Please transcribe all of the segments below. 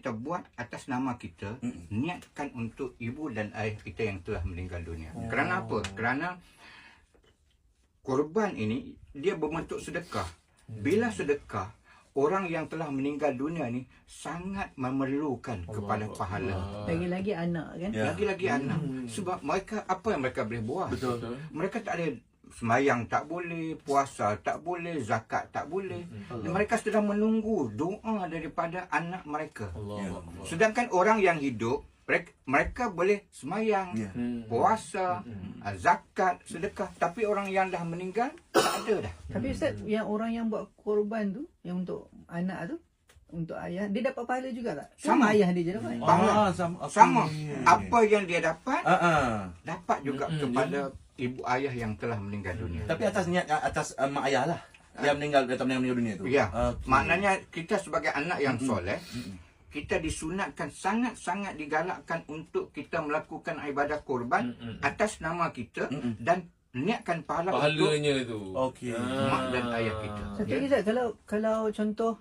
kita buat atas nama kita, niatkan untuk ibu dan ayah kita yang telah meninggal dunia. Kerana apa? Kerana korban ini dia berbentuk sedekah. Bila sedekah, orang yang telah meninggal dunia ni sangat memerlukan kepada pahala. Lagi-lagi anak kan? Lagi-lagi anak. Sebab mereka, apa yang mereka boleh buat? Betul. Mereka tak ada sembahyang, tak boleh, puasa tak boleh, zakat tak boleh. Mereka sedang menunggu doa daripada anak mereka. Sedangkan orang yang hidup, mereka boleh sembahyang, puasa, zakat, sedekah. Tapi orang yang dah meninggal, tak ada dah. Tapi Ustaz, yang orang yang buat korban tu, yang untuk anak tu, untuk ayah, dia dapat pahala juga tak? Sama. Ayah dia je dapat. Sama. Apa yang dia dapat, dapat juga kepada ibu ayah yang telah meninggal dunia. Tapi atas niat, atas mak ayah lah yang meninggal dunia tu. Ya, maknanya kita sebagai anak yang soleh, kita disunatkan, sangat-sangat digalakkan untuk kita melakukan ibadah korban atas nama kita dan niatkan pahalanya tu. Okey. mak dan ayah kita. Satu lagi Ustaz, kalau contoh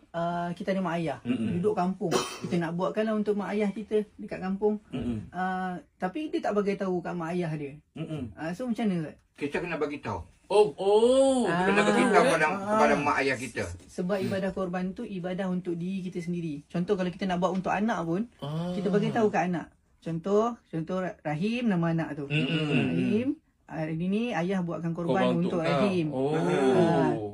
kita ada mak ayah duduk kampung, kita nak buatkanlah untuk mak ayah kita dekat kampung, tapi dia tak bagi tahu kat mak ayah dia. So macam mana Ustaz? Kita kena bagi tahu. Kena bagi tahu kepada mak ayah kita. Sebab ibadah korban tu ibadah untuk diri kita sendiri. Contoh kalau kita nak buat untuk anak pun, kita bagi tahu kat anak. Contoh Rahim, nama anak tu. Rahim, hari ni ayah buatkan korban untuk Rahim.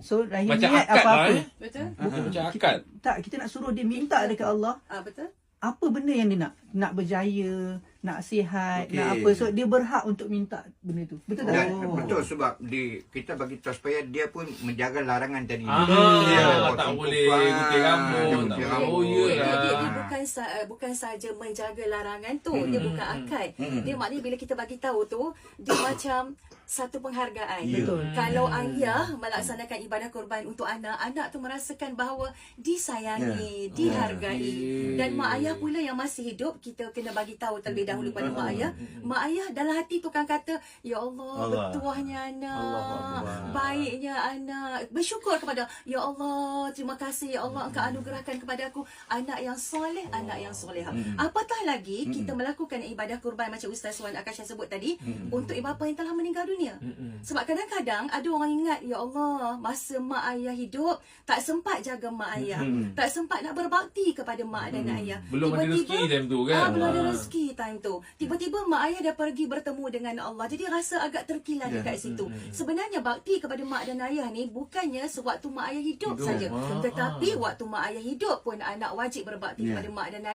So Rahim macam niat akad apa-apa. lah, Betul? Macam akad. Kita nak suruh dia minta dekat Allah. Betul? Apa benda yang dia nak berjaya, nak sihat, nak apa. So dia berhak untuk minta benda tu. Betul tak? Betul, sebab kita bagi tahu supaya dia pun menjaga larangan tadi. Tak boleh gunting rambut. Dia bukan saja menjaga larangan tu, dia bukan akad. Dia maknanya bila kita bagi tahu tu, dia macam satu penghargaan. Betul. Kalau ayah melaksanakan ibadah korban untuk anak tu merasakan bahawa disayangi, dihargai. Dan mak ayah pula yang masih hidup, kita kena bagi tahu terlebih dahulu pada mak ayah. Mak ayah dalam hati tu kan kata, ya Allah, bertuahnya anak, baiknya anak, bersyukur kepada ya Allah, terima kasih ya Allah, Engkau anugerahkan kepada aku anak yang soleh, anak yang soleha. Apatah lagi kita melakukan ibadah kurban macam Ustaz Wan Akasha sebut tadi, untuk ibu bapa yang telah meninggal dunia. Sebab kadang-kadang ada orang ingat, ya Allah, masa mak ayah hidup tak sempat jaga mak ayah, tak sempat nak berbakti kepada mak dan ayah. Belum ada rezeki time tu kan. Belum ada rezeki time tu. Tiba-tiba mak ayah dah pergi bertemu dengan Allah. Jadi rasa agak terkilan dekat situ. Sebenarnya bakti kepada mak dan ayah ni bukannya sewaktu mak ayah hidup saja. Tetapi waktu mak ayah hidup pun anak wajib berbakti kepada mak dan